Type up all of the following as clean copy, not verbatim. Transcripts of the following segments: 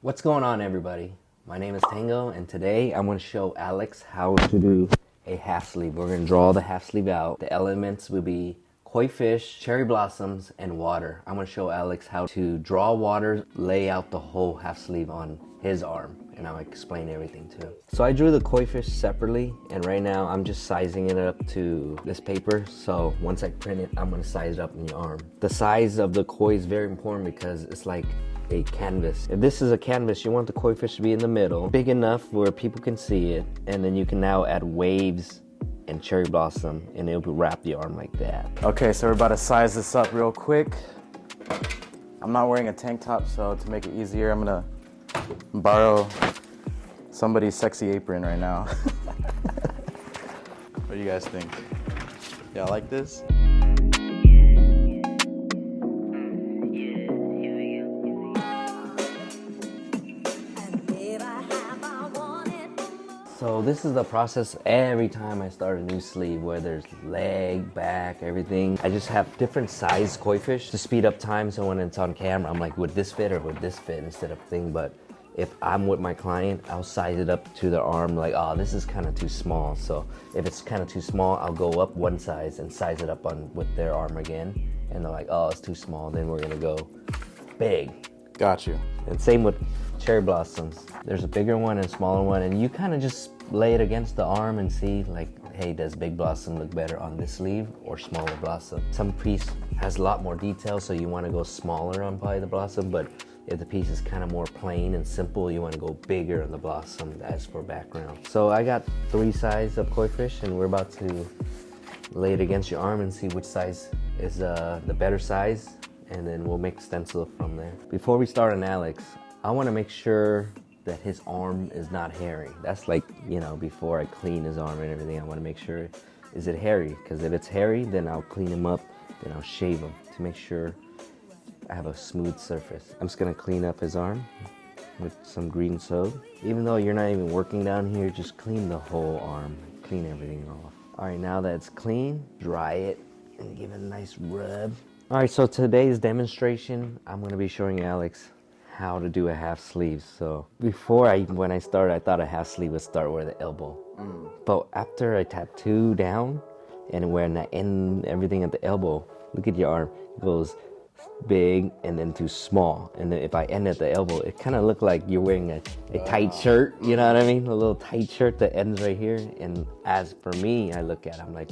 What's going on, everybody? My name is Tango, and today I'm going to show Alex how to do a half sleeve. We're going to draw the half sleeve out. The elements will be koi fish, cherry blossoms, and water. I'm going to show Alex how to draw water, lay out the whole half sleeve on his arm, and I'll explain everything to him. So I drew the koi fish separately, and right now I'm just sizing it up to this paper. So once I print it, I'm going to size it up in your arm. The size of the koi is very important because it's like a canvas. If this is a canvas, you want the koi fish to be in the middle, big enough where people can see it, and then you can now add waves and cherry blossom, and it'll wrap the arm like that. Okay, so we're about to size this up real quick. I'm not wearing a tank top, so to make it easier, I'm gonna borrow somebody's sexy apron right now. What do you guys think? Y'all like this? So this is the process every time I start a new sleeve, where there's leg, back, everything. I just have different size koi fish to speed up time, so when it's on camera, I'm like, would this fit or would this fit instead of thing. But if I'm with my client, I'll size it up to their arm like, oh, this is kind of too small. So if it's kind of too small, I'll go up one size and size it up on with their arm again. And they're like, oh, it's too small. Then we're gonna go big. Got you. And same with cherry blossoms. There's a bigger one and a smaller one, and you kind of just lay it against the arm and see like, hey, does big blossom look better on this sleeve or smaller blossom? Some piece has a lot more detail, so you want to go smaller on probably the blossom, but if the piece is kind of more plain and simple, you want to go bigger on the blossom as for background. So I got 3 sizes of koi fish, and we're about to lay it against your arm and see which size is the better size, and then we'll make stencil from there. Before we start on Alex, I want to make sure that his arm is not hairy. That's like, you know, before I clean his arm and everything, I want to make sure, is it hairy? Because if it's hairy, then I'll clean him up, then I'll shave him to make sure I have a smooth surface. I'm just gonna clean up his arm with some green soap. Even though you're not even working down here, just clean the whole arm, clean everything off. All right, now that it's clean, dry it and give it a nice rub. All right, so today's demonstration, I'm gonna be showing Alex how to do a half sleeve. So when I started, I thought a half sleeve would start where the elbow. But after I tattoo down and when I end everything at the elbow, look at your arm, it goes big and then to small. And then if I end at the elbow, it kind of looked like you're wearing a tight shirt, you know what I mean? A little tight shirt that ends right here. And as for me, I look at it, I'm like,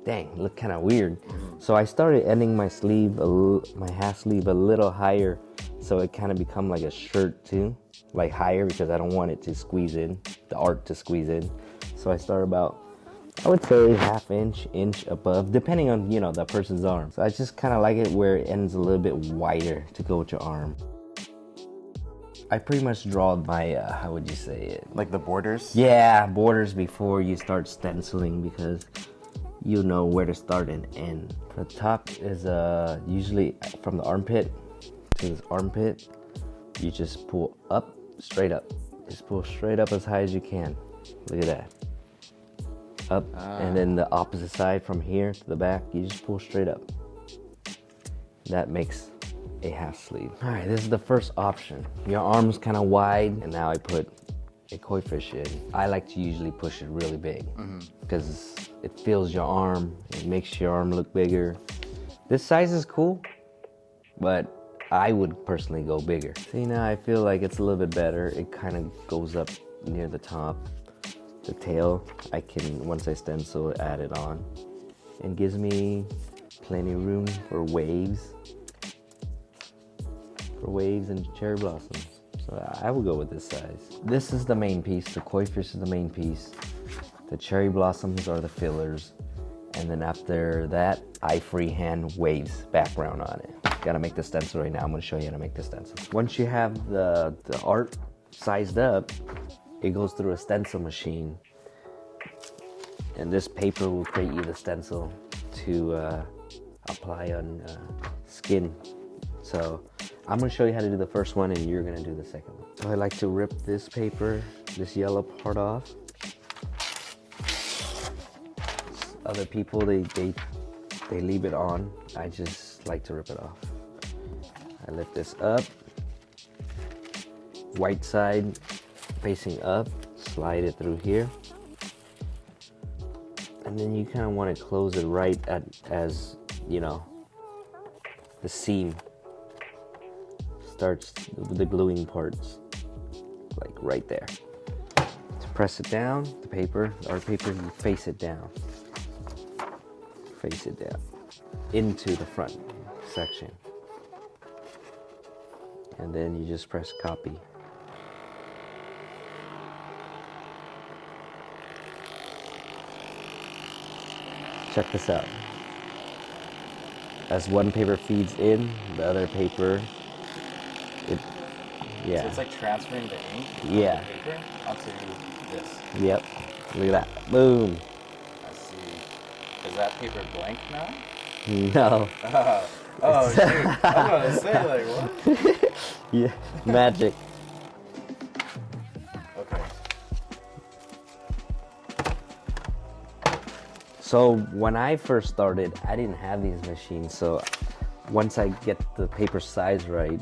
dang, look kind of weird. So I started ending my sleeve, my half sleeve a little higher, so it kind of become like a shirt too, like higher, because I don't want it to squeeze in, the art to squeeze in. So I start about, I would say half inch above, depending on, you know, the person's arm. So I just kind of like it where it ends a little bit wider to go with your arm. I pretty much draw my, how would you say it? Like the borders? Yeah, borders before you start stenciling, because you know where to start and end. The top is usually from the armpit to this armpit. You just pull up, straight up. Just pull straight up as high as you can. Look at that. Up, and then the opposite side from here to the back, you just pull straight up. That makes a half sleeve. All right, this is the first option. Your arm's kind of wide, and now I put a koi fish in. I like to usually push it really big because it fills your arm, it makes your arm look bigger. This size is cool, but I would personally go bigger. See, now I feel like it's a little bit better. It kind of goes up near the top. The tail, I can, once I stencil, add it on. It gives me plenty of room for waves and cherry blossoms. So I will go with this size. This is the main piece. The koi fish is the main piece. The cherry blossoms are the fillers. And then after that, I freehand waves background on it. Gotta make the stencil right now. I'm gonna show you how to make the stencil. Once you have the art sized up, it goes through a stencil machine. And this paper will create you the stencil to apply on skin. So I'm gonna show you how to do the first one, and you're gonna do the second one. So I like to rip this paper, this yellow part off. Other people, they leave it on. I just like to rip it off. I lift this up, white side facing up, slide it through here. And then you kind of want to close it right at, as you know, the seam starts, the gluing parts, like right there. To press it down, the paper, art paper, you face it down. Face it down into the front section. And then you just press copy. Check this out. As one paper feeds in, the other paper, yeah. So it's like transferring the ink Yeah. from the paper onto this. Yep. Look at that. Boom. I see. Is that paper blank now? No. Oh, shoot. I'm gonna say, like, what? Yeah. Magic. Okay. So when I first started, I didn't have these machines. So once I get the paper size right,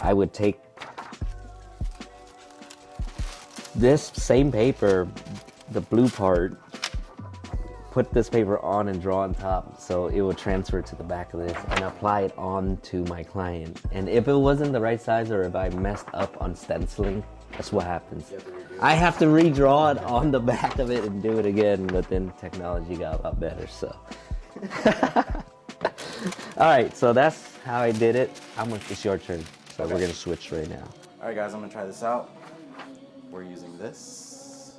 I would take this same paper, the blue part, put this paper on and draw on top so it would transfer to the back of this and apply it on to my client. And if it wasn't the right size or if I messed up on stenciling, that's what happens. I have to redraw it on the back of it and do it again, but then technology got a lot better, so. All right, so that's how I did it. It's your turn, so Okay. we're gonna switch right now. All right, guys, I'm gonna try this out. We're using this.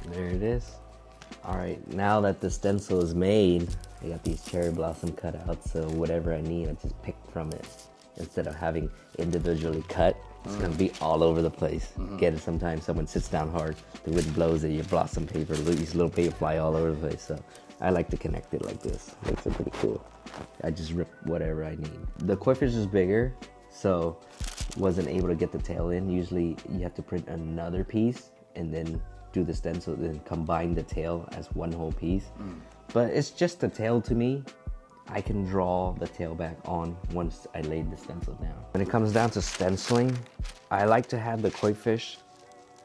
There it is. All right, now that the stencil is made, I got these cherry blossom cutouts, so whatever I need, I just pick from it. Instead of having individually cut, it's gonna be all over the place. Get it, sometimes someone sits down hard, the wind blows at your blossom paper, these little paper fly all over the place, so I like to connect it like this. Makes it pretty cool. I just rip whatever I need. The koi fish is bigger, so wasn't able to get the tail in. Usually you have to print another piece and then do the stencil, then combine the tail as one whole piece. But it's just the tail to me. I can draw the tail back on once I laid the stencil down. When it comes down to stenciling, I like to have the koi fish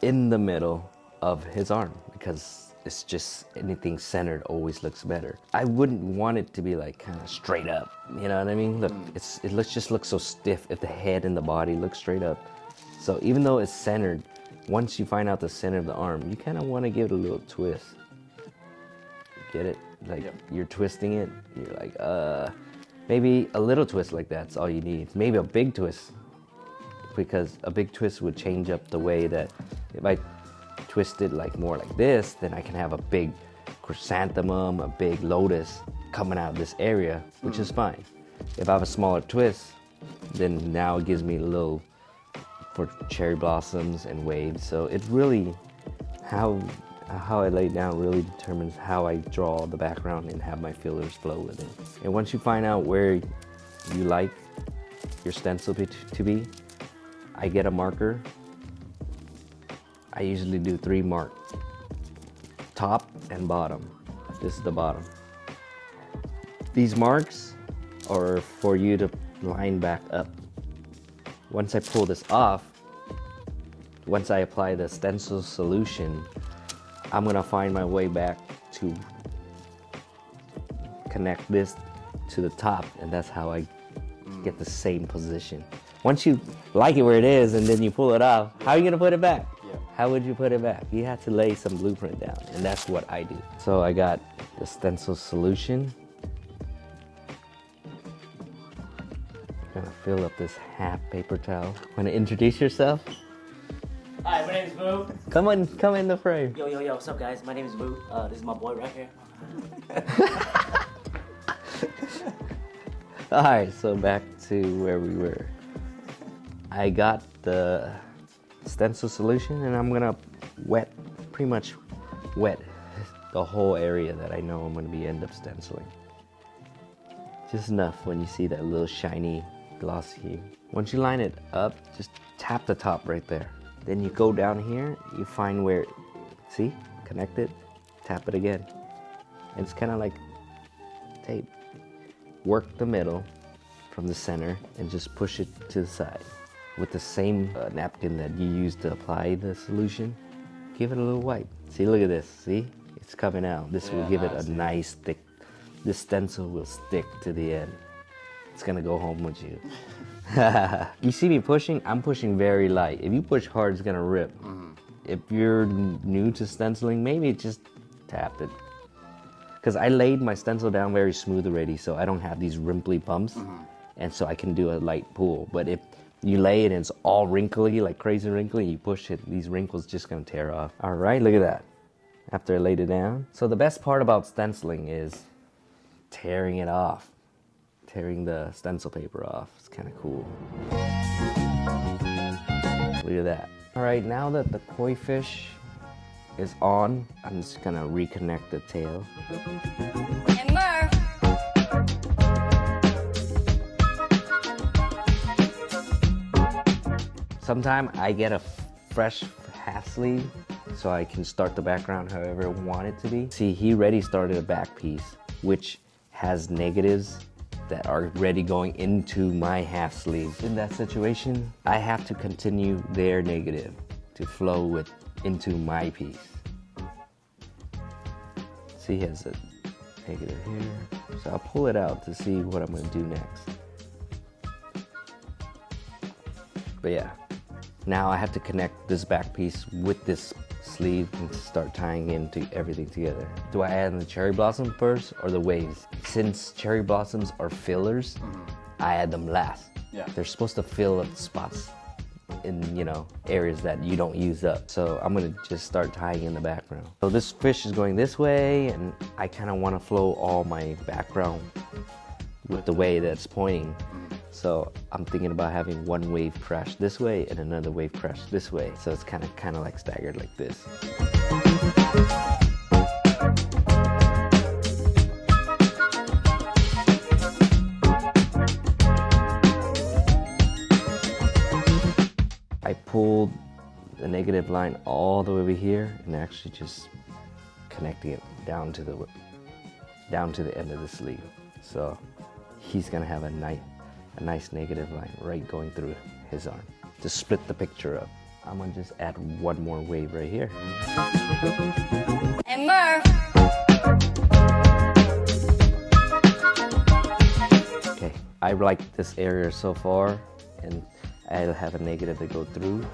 in the middle of his arm because it's just anything centered always looks better. I wouldn't want it to be like kind of straight up, you know what I mean? Look, just looks so stiff if the head and the body look straight up. So even though it's centered, once you find out the center of the arm, you kind of want to give it a little twist. Get it? Like you're twisting it, you're like, maybe a little twist like that's all you need. Maybe a big twist, because a big twist would change up the way that if I twist it like more like this, then I can have a big chrysanthemum, a big lotus coming out of this area, which is fine. If I have a smaller twist, then now it gives me a little for cherry blossoms and waves. So it really, how I lay it down really determines how I draw the background and have my fillers flow with it. And once you find out where you like your stencil to be, I get a marker. I usually do 3 marks, top and bottom. This is the bottom. These marks are for you to line back up. Once I pull this off, once I apply the stencil solution, I'm gonna find my way back to connect this to the top, and that's how I get the same position. Once you like it where it is and then you pull it off, how are you gonna put it back? How would you put it back? You have to lay some blueprint down, and that's what I do. So I got the stencil solution. I'm gonna fill up this half paper towel. Wanna introduce yourself? Hi, my name is Boo. Come in the frame. Yo, what's up, guys? My name is Boo. This is my boy right here. All right, so back to where we were. I got the stencil solution, and I'm gonna pretty much wet the whole area that I know I'm gonna be end up stenciling. Just enough when you see that little shiny glossy. Once you line it up, just tap the top right there. Then you go down here, you find where, see, connected, tap it again. And it's kind of like tape. Work the middle from the center and just push it to the side. With the same napkin that you used to apply the solution, give it a little wipe. See, look at this, see? It's coming out. This will give it a nice thick, this stencil will stick to the end. It's gonna go home with you. You see me pushing? I'm pushing very light. If you push hard, it's gonna rip. If you're new to stenciling, maybe just tap it. Because I laid my stencil down very smooth already, so I don't have these rimply bumps. And so I can do a light pull. But if you lay it and it's all wrinkly, like crazy wrinkly, you push it, these wrinkles just gonna tear off. All right, look at that. After I laid it down. So the best part about stenciling is tearing it off. Tearing the stencil paper off. It's kind of cool. Look at that. All right, now that the koi fish is on, I'm just gonna reconnect the tail. And Murph. Sometimes I get a fresh half sleeve so I can start the background however I want it to be. See, he already started a back piece which has negatives that are already going into my half sleeve. In that situation, I have to continue their negative to flow into my piece. See, he has a negative here. So I'll pull it out to see what I'm gonna do next. But yeah, now I have to connect this back piece with this sleeve and start tying into everything together. Do I add in the cherry blossom first or the waves? Since cherry blossoms are fillers, I add them last. Yeah. They're supposed to fill up the spots in, you know, areas that you don't use up. So I'm gonna just start tying in the background. So this fish is going this way, and I kind of want to flow all my background with the way that's pointing. So I'm thinking about having one wave crash this way and another wave crash this way. So it's kind of like staggered like this. I pulled the negative line all the way over here and actually just connecting it down to the end of the sleeve. So he's gonna have a nice negative line right going through his arm to split the picture up. I'm gonna just add one more wave right here. And Murph. Okay, I like this area so far, and I'll have a negative to go through,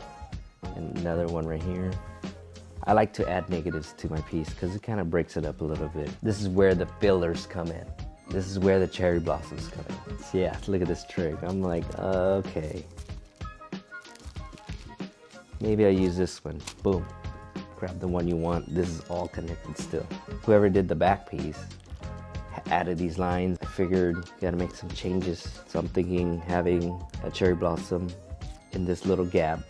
and another one right here. I like to add negatives to my piece because it kind of breaks it up a little bit. This is where the fillers come in. This is where the cherry blossoms come in. So yeah, look at this trick. I'm like, okay. Maybe I use this one. Boom. Grab the one you want. This is all connected still. Whoever did the back piece added these lines. I figured you gotta make some changes. So I'm thinking having a cherry blossom in this little gap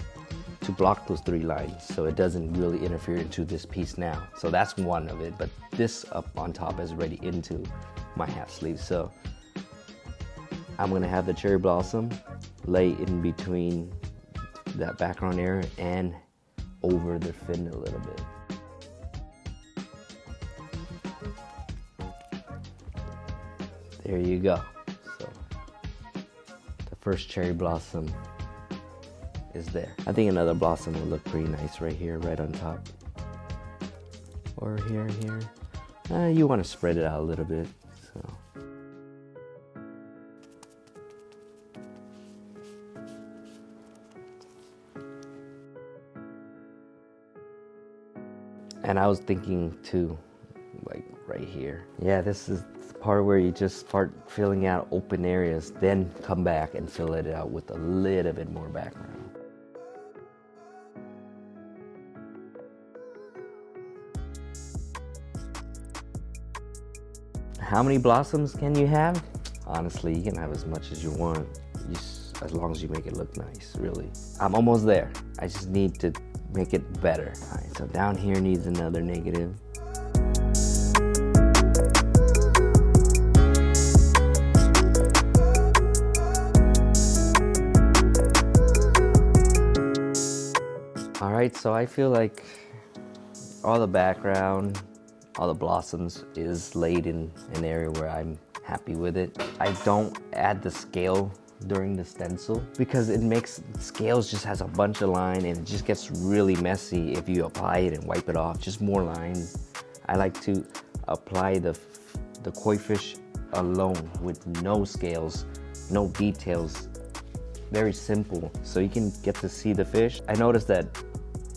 to block those three lines so it doesn't really interfere into this piece now. So that's one of it, but this up on top is already into my half sleeve. So I'm gonna have the cherry blossom lay in between that background area and over the fin a little bit. There you go. So the first cherry blossom is there. I think another blossom will look pretty nice right here, right on top. Or here. You want to spread it out a little bit. So. And I was thinking too, like right here. Yeah, this is the part where you just start filling out open areas, then come back and fill it out with a little bit more background. How many blossoms can you have? Honestly, you can have as much as you want, as long as you make it look nice, really. I'm almost there. I just need to make it better. All right, so down here needs another negative. All right, so I feel like all the background, all the blossoms is laid in an area where I'm happy with it. I don't add the scale during the stencil because it makes scales just has a bunch of line and it just gets really messy if you apply it and wipe it off. Just more lines. I like to apply the koi fish alone with no scales, no details. Very simple, so you can get to see the fish. I noticed that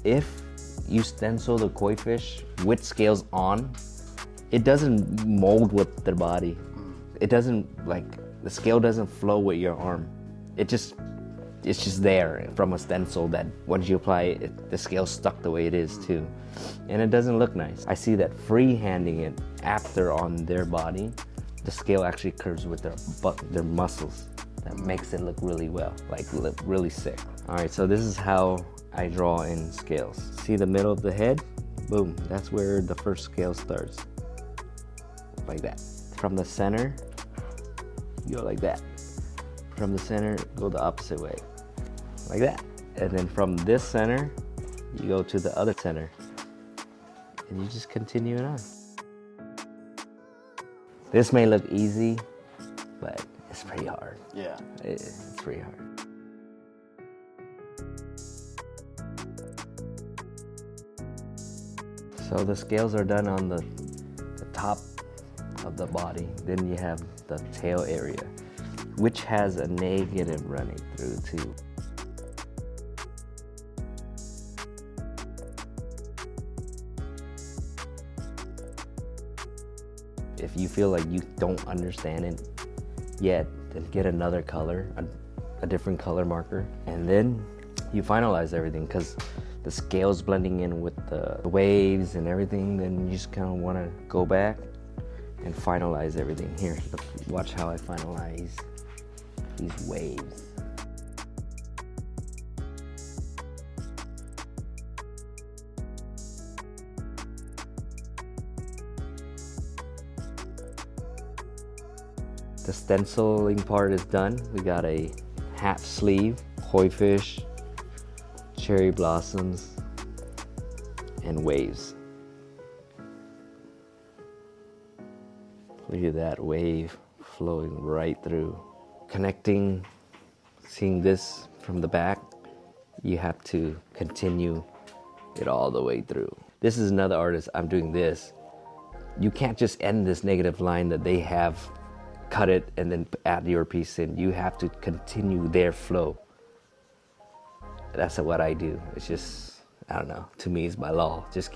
if you stencil the koi fish with scales on, it doesn't mold with their body. It doesn't, like, the scale doesn't flow with your arm. It's just there from a stencil that once you apply it, the scale's stuck the way it is too. And it doesn't look nice. I see that freehanding it after on their body, the scale actually curves with their muscles. That makes it look really well, like really sick. All right, so this is how I draw in scales. See the middle of the head? Boom, that's where the first scale starts. Like that. From the center, you go like that. From the center, go the opposite way. Like that. And then from this center, you go to the other center. And you just continue it on. This may look easy, but it's pretty hard. Yeah. It's pretty hard. So the scales are done on the top of the body. Then you have the tail area, which has a negative running through too. If you feel like you don't understand it yet, then get another color, a different color marker, and then you finalize everything because the scale's blending in with the waves and everything. Then you just kind of want to go back and finalize everything. Here, look, watch how I finalize these waves. The stenciling part is done. We got a half sleeve, koi fish, cherry blossoms, and waves. Look at that wave flowing right through. Connecting, seeing this from the back, you have to continue it all the way through. This is another artist, I'm doing this. You can't just end this negative line that they have, cut it and then add your piece in. You have to continue their flow. That's what I do. It's just, I don't know, to me it's by law. Just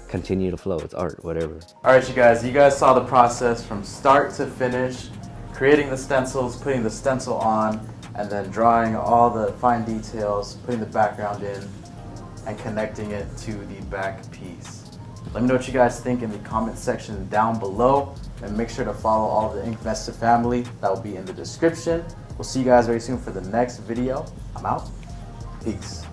continue to flow. It's art, whatever. All right, you guys saw the process from start to finish, creating the stencils, putting the stencil on, and then drawing all the fine details, putting the background in, and connecting it to the back piece. Let me know what you guys think in the comment section down below, and make sure to follow all of the Inkvesta family. That will be in the description. We'll see you guys very soon for the next video. I'm out. Peace.